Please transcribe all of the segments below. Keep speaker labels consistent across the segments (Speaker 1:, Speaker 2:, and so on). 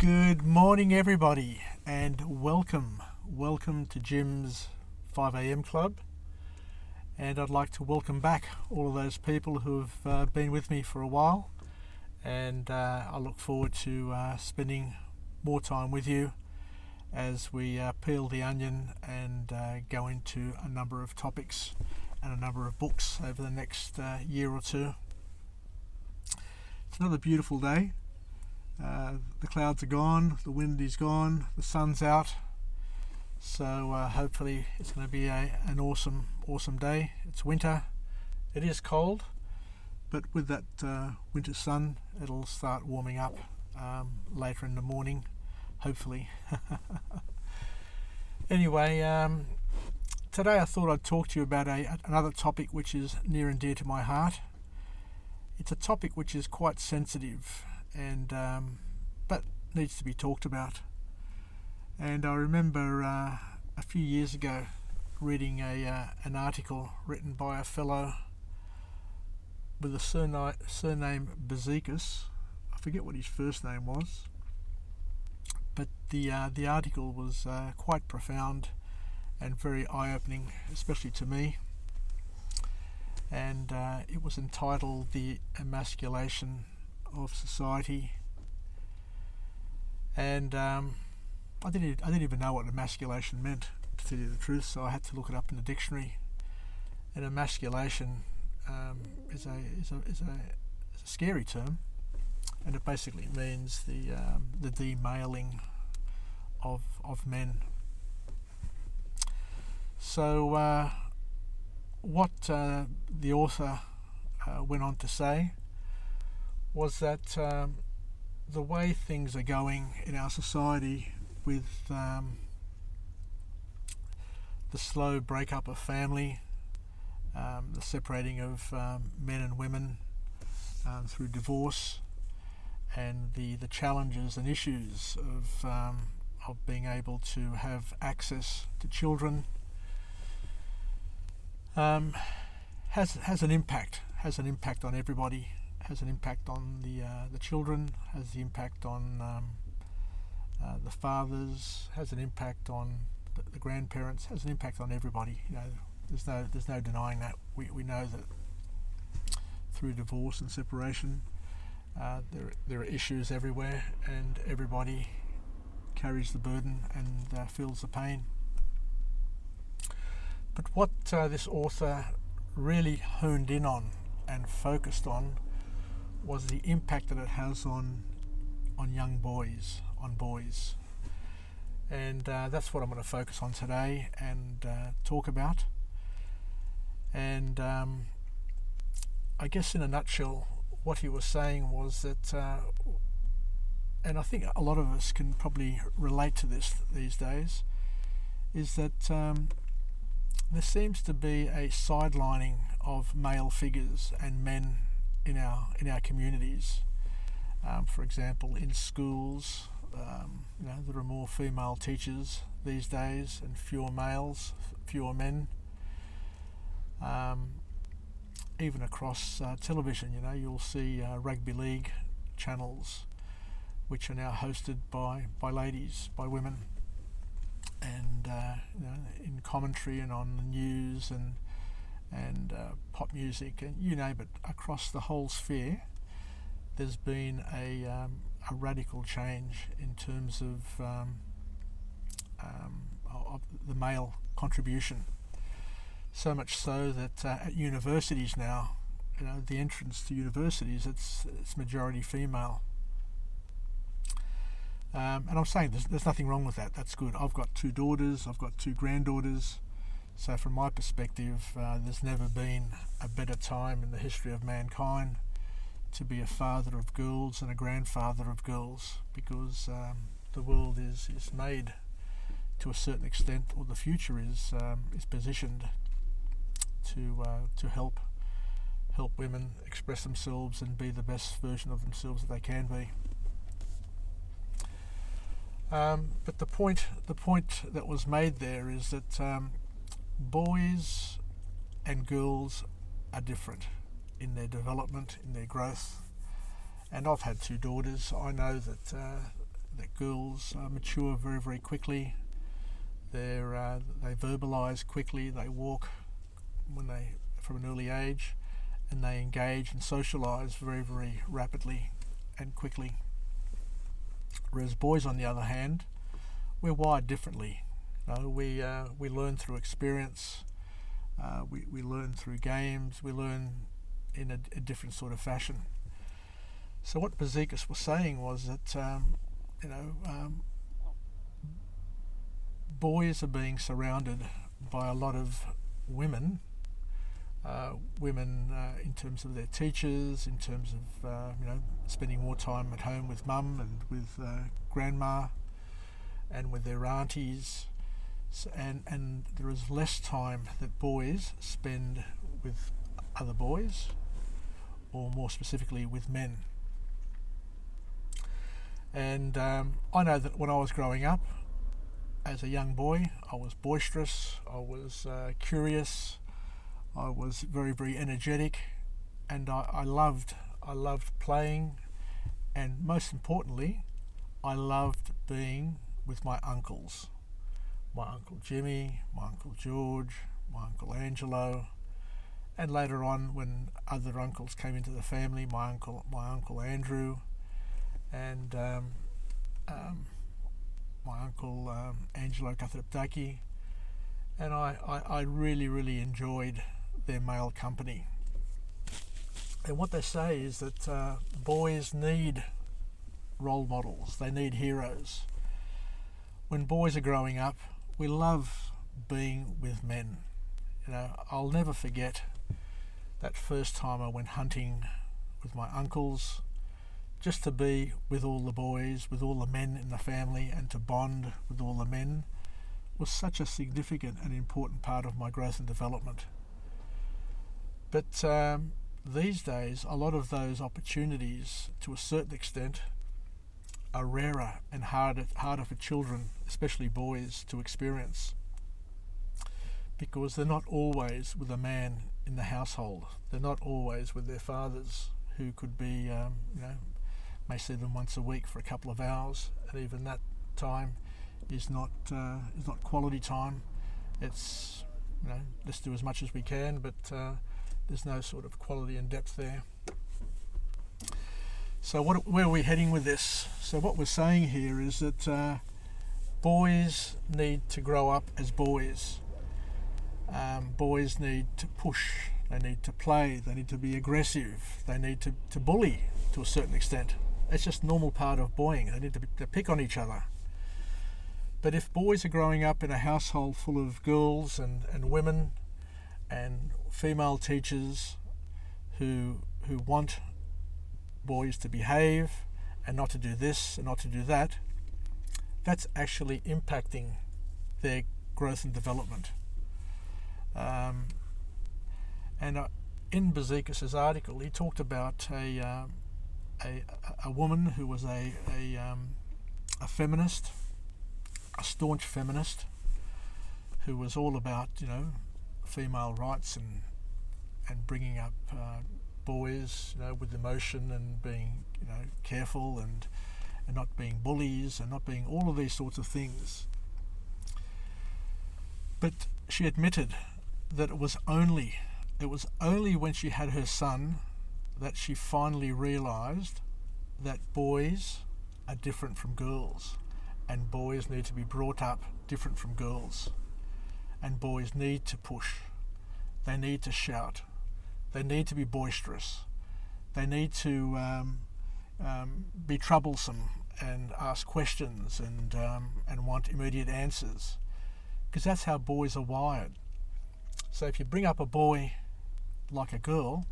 Speaker 1: Good morning, everybody, and welcome to Jim's 5am Club. And I'd like to welcome back all of those people who have been with me for a while, and I look forward to spending more time with you as we peel the onion and go into a number of topics and a number of books over the next year or two. It's another beautiful day. The clouds are gone, the wind is gone, the sun's out, so hopefully it's going to be an awesome day. It's winter, it is cold, but with that winter sun it'll start warming up later in the morning, hopefully. Anyway, today I thought I'd talk to you about another topic which is near and dear to my heart. It's a topic which is quite sensitive and but needs to be talked about. And I remember a few years ago reading an article written by a fellow with a surname Bezikas. I forget what his first name was, but the article was quite profound and very eye-opening, especially to me. And it was entitled "The Emasculation of Society," and I didn't even know what emasculation meant, to tell you the truth, so I had to look it up in the dictionary. And emasculation is a scary term, and it basically means the demaling of men. So what the author went on to say was that the way things are going in our society with the slow breakup of family, the separating of men and women through divorce, and the challenges and issues of being able to have access to children, has an impact on everybody. Has an impact on the children, has the impact on the fathers, has an impact on the grandparents, has an impact on everybody. You know, there's no denying that. We know that through divorce and separation, there are issues everywhere, and everybody carries the burden and feels the pain. But what this author really honed in on and focused on was the impact that it has on young boys, and that's what I'm going to focus on today and talk about. And I guess in a nutshell, what he was saying was that, and I think a lot of us can probably relate to this these days, is that there seems to be a sidelining of male figures and men in our communities. For example, in schools, there are more female teachers these days and fewer males, fewer men. Even across television, you'll see rugby league channels which are now hosted by ladies, by women, and in commentary and on the news and pop music, and you name it, across the whole sphere, there's been a radical change in terms of the male contribution. So much so that at universities now, the entrance to universities, it's majority female. And I'm saying there's nothing wrong with that. That's good. I've got 2 daughters. I've got 2 granddaughters. So from my perspective, there's never been a better time in the history of mankind to be a father of girls and a grandfather of girls, because the world is made to a certain extent, or the future is positioned to help women express themselves and be the best version of themselves that they can be. But the point that was made there is that boys and girls are different in their development, in their growth. And I've had 2 daughters. I know that that girls mature very, very quickly. They verbalise quickly. They walk from an early age, and they engage and socialise very, very rapidly and quickly. Whereas boys, on the other hand, we're wired differently. We learn through experience. We learn through games. We learn in a different sort of fashion. So what Bezikas was saying was that boys are being surrounded by a lot of women. In terms of their teachers, in terms of spending more time at home with mum and with grandma and with their aunties, and there is less time that boys spend with other boys, or more specifically with men. And I know that when I was growing up as a young boy, I was boisterous, I was curious, I was very, very energetic, and I loved playing, and most importantly, I loved being with my uncles. My Uncle Jimmy, my Uncle George, my Uncle Angelo, and later on when other uncles came into the family, my Uncle Andrew, and my Uncle Angelo Kathraptaki, and I really, really enjoyed their male company. And what they say is that boys need role models, they need heroes. When boys are growing up, we love being with men. I'll never forget that first time I went hunting with my uncles, just to be with all the boys, with all the men in the family, and to bond with all the men was such a significant and important part of my growth and development. But these days, a lot of those opportunities, to a certain extent, are rarer and harder for children, especially boys, to experience, because they're not always with a man in the household. They're not always with their fathers, who could be, may see them once a week for a couple of hours, and even that time is not quality time. It's let's do as much as we can, but there's no sort of quality and depth there. So where are we heading with this? So what we're saying here is that boys need to grow up as boys. Boys need to push, they need to play, they need to be aggressive, they need to bully to a certain extent. It's just normal part of boying. They need to pick on each other. But if boys are growing up in a household full of girls and women and female teachers who want boys to behave and not to do this and not to do that, that's actually impacting their growth and development. In Bezikas' article, he talked about a woman who was a feminist, a staunch feminist, who was all about female rights and bringing up boys with emotion and being careful and not being bullies and not being all of these sorts of things. But she admitted that it was only when she had her son that she finally realised that boys are different from girls, and boys need to be brought up different from girls, and boys need to push, they need to shout, they need to be boisterous, they need to be troublesome and ask questions and want immediate answers, because that's how boys are wired. So if you bring up a boy like a girl,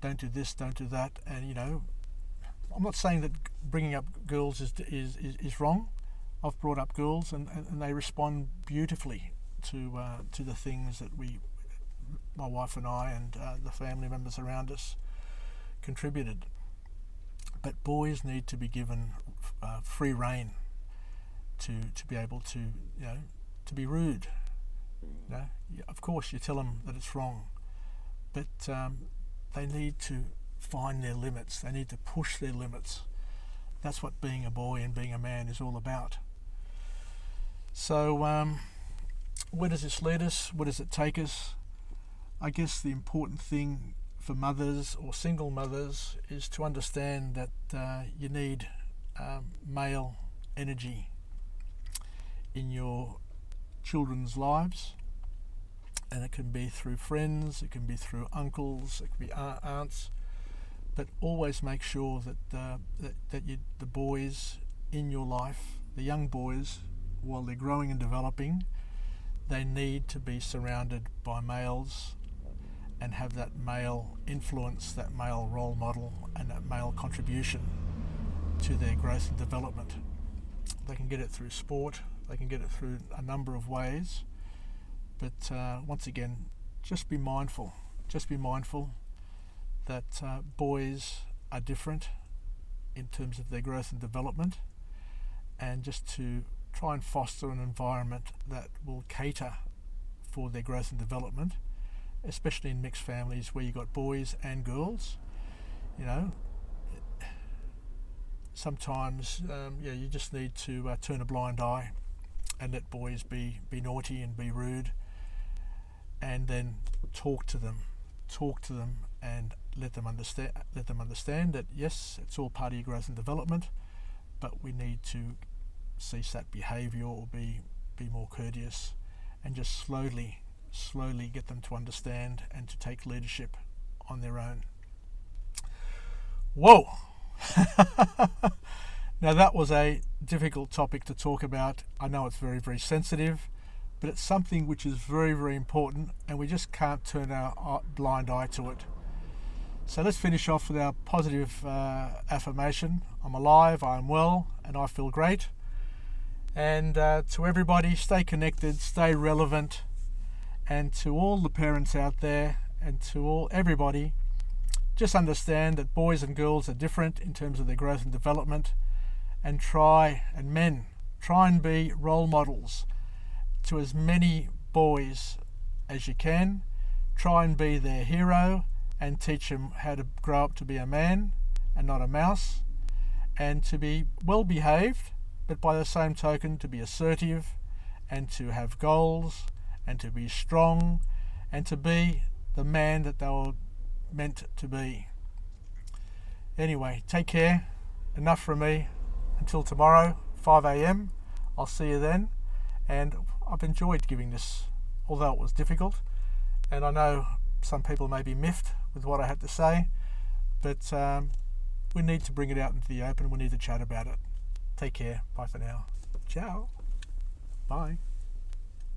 Speaker 1: don't do this, don't do that, and I'm not saying that bringing up girls is wrong. I've brought up girls and they respond beautifully to the things that my wife and I and the family members around us contributed. But boys need to be given free rein to be able to to be rude. Of course you tell them that it's wrong, but they need to find their limits. They need to push their limits. That's what being a boy and being a man is all about. So where does this lead us? Where does it take us? I guess the important thing for mothers or single mothers is to understand that you need male energy in your children's lives, and it can be through friends, it can be through uncles, it can be aunts, but always make sure that the boys in your life, the young boys, while they're growing and developing, they need to be surrounded by males and have that male influence, that male role model, and that male contribution to their growth and development. They can get it through sport, they can get it through a number of ways, but once again, just be mindful that boys are different in terms of their growth and development, and just to try and foster an environment that will cater for their growth and development, especially in mixed families where you've got boys and girls. You know, sometimes you just need to turn a blind eye and let boys be naughty and be rude, and then talk to them and let them understand that yes, it's all part of your growth and development, but we need to cease that behaviour or be more courteous, and just slowly get them to understand and to take leadership on their own. Whoa! Now that was a difficult topic to talk about. I know it's very, very sensitive, but it's something which is very, very important, and we just can't turn our blind eye to it. So let's finish off with our positive affirmation. I'm alive, I'm well, and I feel great. And to everybody, stay connected, stay relevant, and to all the parents out there, and to everybody, just understand that boys and girls are different in terms of their growth and development, and men, try and be role models to as many boys as you can. Try and be their hero and teach them how to grow up to be a man and not a mouse, and to be well behaved, but by the same token to be assertive and to have goals and to be strong and to be the man that they were meant to be. Anyway, take care. Enough from me. Until tomorrow, 5 a.m. I'll see you then. And I've enjoyed giving this, although it was difficult. And I know some people may be miffed with what I had to say, but we need to bring it out into the open. We need to chat about it. Take care. Bye for now. Ciao. Bye.